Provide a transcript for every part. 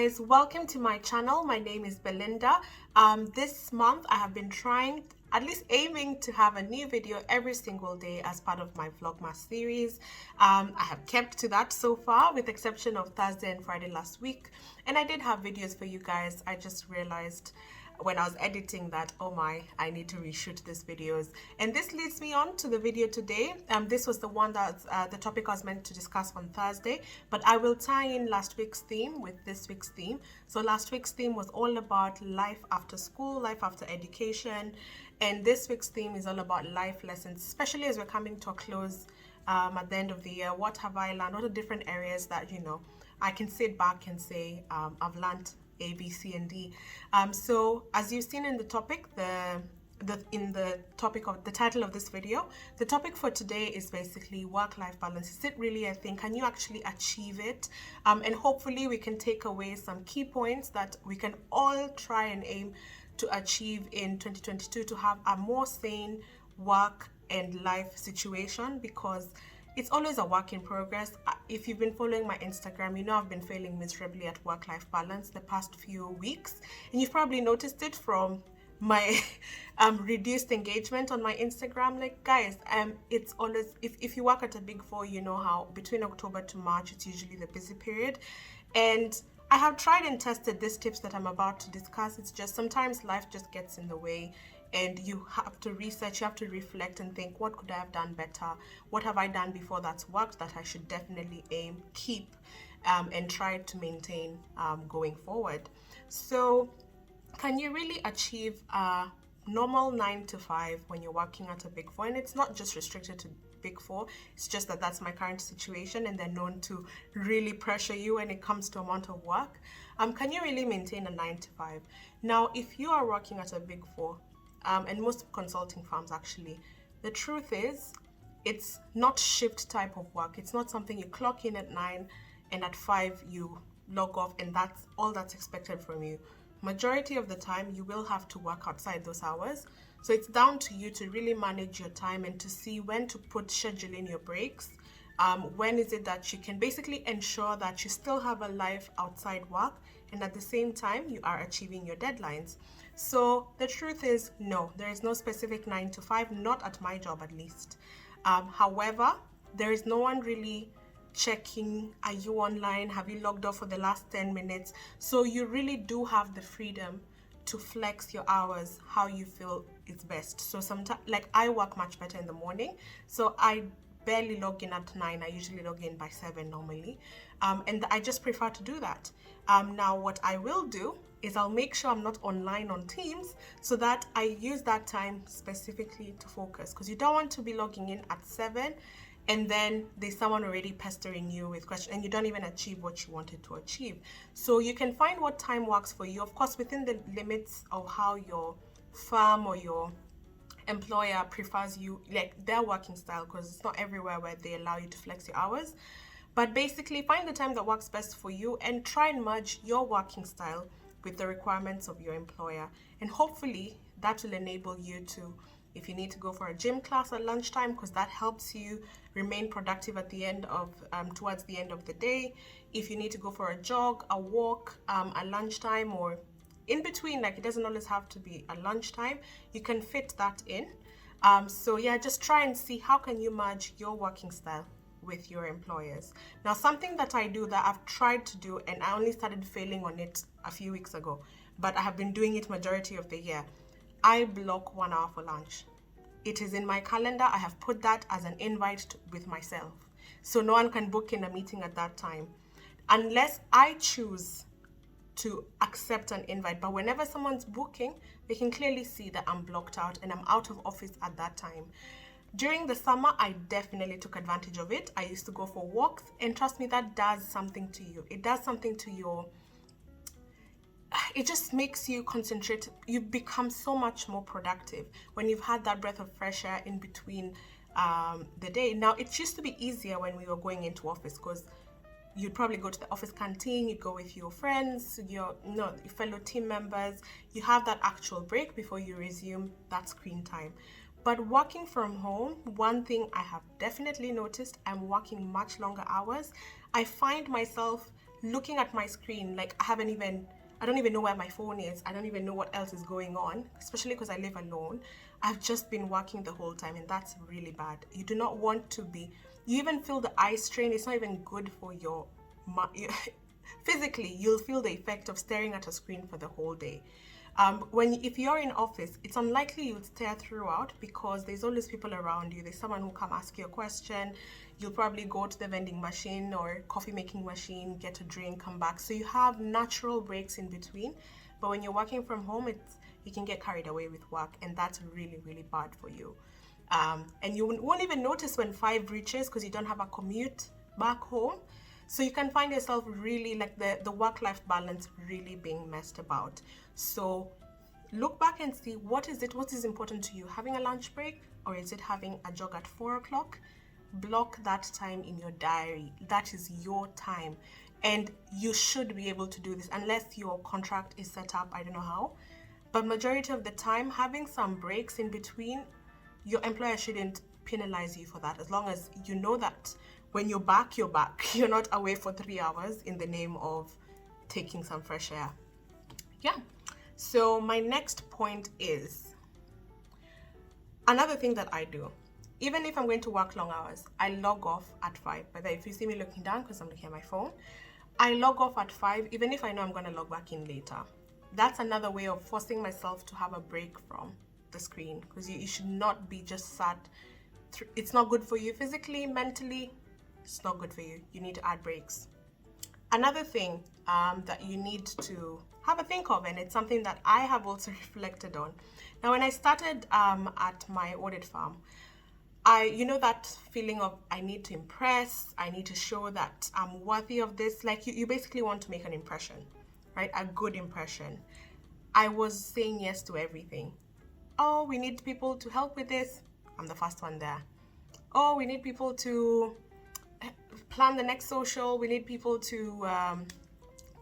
guys, welcome to my channel. My name is Belinda. This month I have been trying, at least aiming to have a new video every single day as part of my Vlogmas series. I have kept to that so far, with exception of Thursday and Friday last week. And I did have videos for you guys. I just realized when I was editing that, oh my, I need to reshoot these videos. And this leads me on to the video today. This was the one that the topic I was meant to discuss on Thursday, but I will tie in last week's theme with this week's theme. So last week's theme was all about life after school, life after education, and this week's theme is all about life lessons, especially as we're coming to a close at the end of the year. What have I learned? What are different areas that, you know, I can sit back and say I've learned A, B, C, and D. So as you've seen in the topic, in the topic of the title of this video, the topic for today is basically work-life balance. Is it really a thing? Can you actually achieve it? And hopefully we can take away some key points that we can all try and aim to achieve in 2022 to have a more sane work and life situation, because it's always a work in progress. If you've been following my Instagram, you know I've been failing miserably at work-life balance the past few weeks. And you've probably noticed it from my reduced engagement on my Instagram. Like, guys, it's always, if you work at a big four, you know how between October to March, it's usually the busy period. And I have tried and tested these tips that I'm about to discuss. It's just sometimes life just gets in the way, and you have to research, you have to reflect and think, what could I have done better? What have I done before that's worked that I should definitely keep and try to maintain going forward? So can you really achieve a normal 9 to 5 when you're working at a big four? And it's not just restricted to big four, it's just that that's my current situation, and they're known to really pressure you when it comes to amount of work. Can you really maintain a 9 to 5? Now, if you are working at a big four, and most consulting firms actually, the truth is it's not shift type of work. It's not something you clock in at 9 and at 5 you log off and that's all that's expected from you. Majority of the time you will have to work outside those hours. So it's down to you to really manage your time and to see when to schedule in your breaks. When is it that you can basically ensure that you still have a life outside work and at the same time you are achieving your deadlines. So the truth is, no, there is no specific 9 to 5, not at my job at least. However, there is no one really checking, are you online, have you logged off for the last 10 minutes? So you really do have the freedom to flex your hours how you feel is best. So sometimes, like, I work much better in the morning, so I barely log in at 9. I usually log in by 7 normally, and I just prefer to do that. Now what I will do is I'll make sure I'm not online on Teams, so that I use that time specifically to focus, because you don't want to be logging in at 7 and then there's someone already pestering you with questions and you don't even achieve what you wanted to achieve. So you can find what time works for you, of course within the limits of how your firm or your employer prefers you, like their working style, because it's not everywhere where they allow you to flex your hours. But basically find the time that works best for you and try and merge your working style with the requirements of your employer, and hopefully that will enable you to, if you need to go for a gym class at lunchtime, because that helps you remain productive at the end of towards the end of the day. If you need to go for a jog, a walk at lunchtime, or in between, like it doesn't always have to be a lunchtime, you can fit that in. So yeah, just try and see how can you merge your working style with your employers. Now, something that I do that I've tried to do, and I only started failing on it a few weeks ago, but I have been doing it majority of the year, I block 1 hour for lunch. It is in my calendar. I have put that as an invite with myself, so no one can book in a meeting at that time unless I choose to accept an invite. But whenever someone's booking, they can clearly see that I'm blocked out and I'm out of office at that time. During the summer, I definitely took advantage of it. I used to go for walks, and trust me, that does something to you. It does something to your, it just makes you concentrate. You become so much more productive when you've had that breath of fresh air in between the day. Now, it used to be easier when we were going into office, because you'd probably go to the office canteen, you go with your friends, your fellow team members, you have that actual break before you resume that screen time. But working from home, one thing I have definitely noticed, I'm working much longer hours. I find myself looking at my screen, like I don't even know where my phone is. I don't even know what else is going on, especially because I live alone. I've just been working the whole time, and that's really bad. You do not want to be, you even feel the eye strain. It's not even good for your, physically, you'll feel the effect of staring at a screen for the whole day. If you're in office, it's unlikely you'll stare throughout because there's always people around you. There's someone who come ask you a question. You'll probably go to the vending machine or coffee making machine, get a drink, come back. So you have natural breaks in between. But when you're working from home, you can get carried away with work, and that's really, really bad for you. And you won't even notice when 5 reaches because you don't have a commute back home. So you can find yourself really like the work-life balance really being messed about. So look back and see what is important to you. Having a lunch break, or is it having a jog at 4 o'clock? Block that time in your diary. That is your time. And you should be able to do this unless your contract is set up, I don't know how. But majority of the time, having some breaks in between, your employer shouldn't penalize you for that, as long as you know that when you're back, you're back. You're not away for 3 hours in the name of taking some fresh air. Yeah. So my next point is another thing that I do. Even if I'm going to work long hours, I log off at 5. Whether if you see me looking down because I'm looking at my phone, I log off at 5, even if I know I'm going to log back in later. That's another way of forcing myself to have a break from the screen, because you should not be just sat. It's not good for you physically, mentally. It's not good for you. You need to add breaks. Another thing that you need to have a think of, and it's something that I have also reflected on. Now, when I started at my audit firm, that feeling of I need to impress, I need to show that I'm worthy of this. Like you basically want to make an impression, right? A good impression. I was saying yes to everything. Oh, we need people to help with this. I'm the first one there. Oh, we need people to plan the next social. We need people to,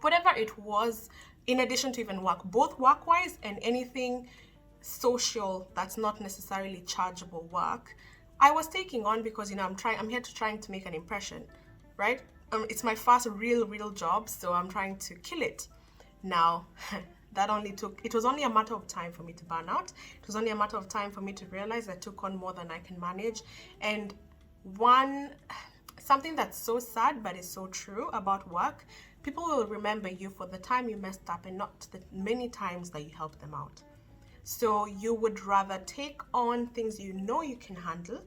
whatever it was, in addition to even work, both work-wise and anything social that's not necessarily chargeable work, I was taking on because, I'm here trying to make an impression, right? It's my first real job, so I'm trying to kill it. Now, it was only a matter of time for me to burn out. It was only a matter of time for me to realize I took on more than I can manage. And something that's so sad, but is so true about work, people will remember you for the time you messed up and not the many times that you helped them out. So you would rather take on things you know you can handle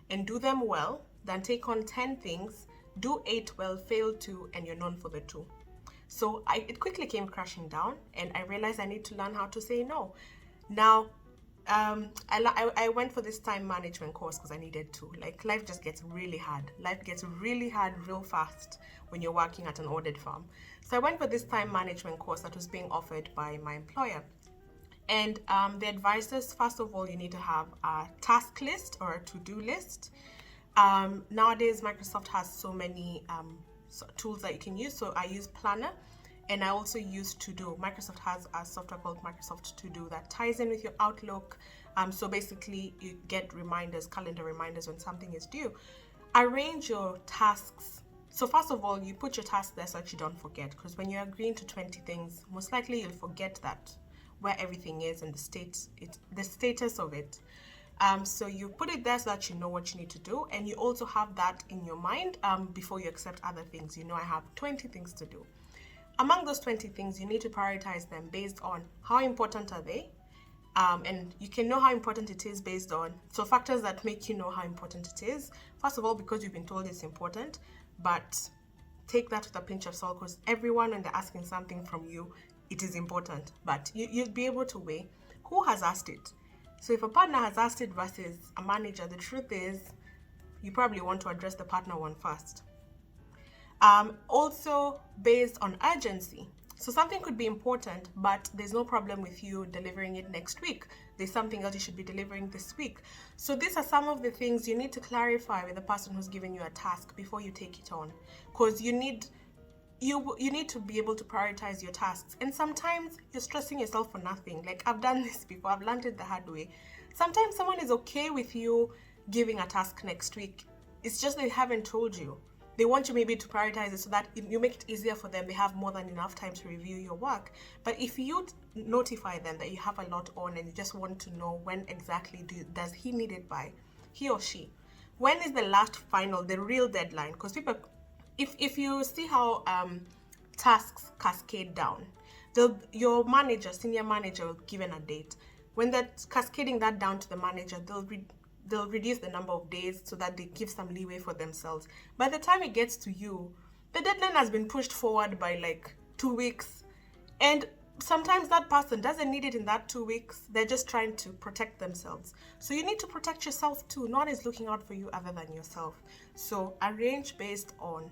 and do them well than take on 10 things, do 8 well, fail 2, and you're known for the 2. So it quickly came crashing down, and I realized I need to learn how to say no. Now, I went for this time management course because I needed to. Like, life just gets really hard. Life gets really hard real fast when you're working at an audit firm. So I went for this time management course that was being offered by my employer. And the advisors, first of all, you need to have a task list or a to-do list. Nowadays, Microsoft has so many tools that you can use. So I use Planner, and I also use To-Do. Microsoft has a software called Microsoft To-Do that ties in with your Outlook. So basically, you get reminders, calendar reminders when something is due. Arrange your tasks. So first of all, you put your task there so that you don't forget, because when you're agreeing to 20 things, most likely you'll forget that where everything is and the status of it. So you put it there so that you know what you need to do, and you also have that in your mind before you accept other things. I have 20 things to do. Among those 20 things, you need to prioritize them based on how important are they, and you can know how important it is based on factors that make you know how important it is. First of all, because you've been told it's important, but take that with a pinch of salt, because everyone, when they're asking something from you, it is important, but you'll be able to weigh who has asked it. So if a partner has asked it versus a manager, the truth is you probably want to address the partner one first. Also based on urgency. So something could be important, but there's no problem with you delivering it next week. There's something else you should be delivering this week. So these are some of the things you need to clarify with the person who's giving you a task before you take it on, because you need to be able to prioritize your tasks. And sometimes you're stressing yourself for nothing. Like, I've done this before. I've learned it the hard way. Sometimes someone is okay with you giving a task next week. It's just they haven't told you. they want you maybe to prioritize it so that you make it easier for them. They have more than enough time to review your work. But if you notify them that you have a lot on and you just want to know when exactly does he need it by, he or she, when is the last final, the real deadline? Because people, if you see how tasks cascade down, your manager, senior manager, will give a date. When they're cascading that down to the manager, they'll reduce the number of days so that they give some leeway for themselves. By the time it gets to you, the deadline has been pushed forward by like 2 weeks, and sometimes that person doesn't need it in that 2 weeks. They're just trying to protect themselves. So you need to protect yourself too. No one is looking out for you other than yourself. So arrange based on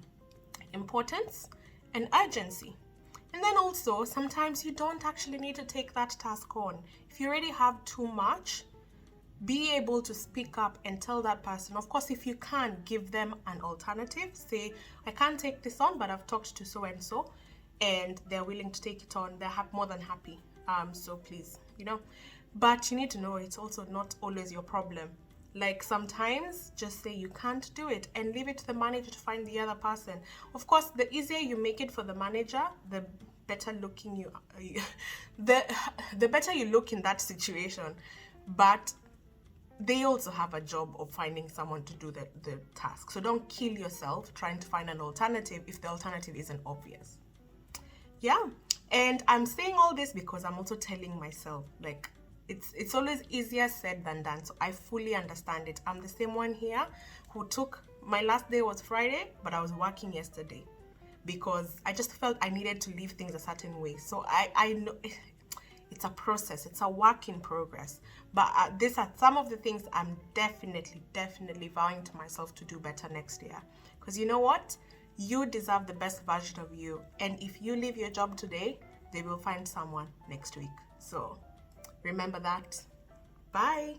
importance and urgency. And then also, sometimes you don't actually need to take that task on. If you already have too much, be able to speak up and tell that person. Of course, if you can, give them an alternative. Say, I can't take this on, but I've talked to so and so, and they're willing to take it on. They're more than happy. So please, But you need to know it's also not always your problem. Like sometimes, just say you can't do it and leave it to the manager to find the other person. Of course, the easier you make it for the manager, the better looking the better you look in that situation. But they also have a job of finding someone to do the task. So don't kill yourself trying to find an alternative if the alternative isn't obvious. Yeah, and I'm saying all this because I'm also telling myself, like, it's always easier said than done. So I fully understand it. I'm the same one here who my last day was Friday, but I was working yesterday because I just felt I needed to leave things a certain way. So I know it's a process. It's a work in progress. But these are some of the things I'm definitely vowing to myself to do better next year. Because you know what? You deserve the best version of you. And if you leave your job today, they will find someone next week. So remember that. Bye.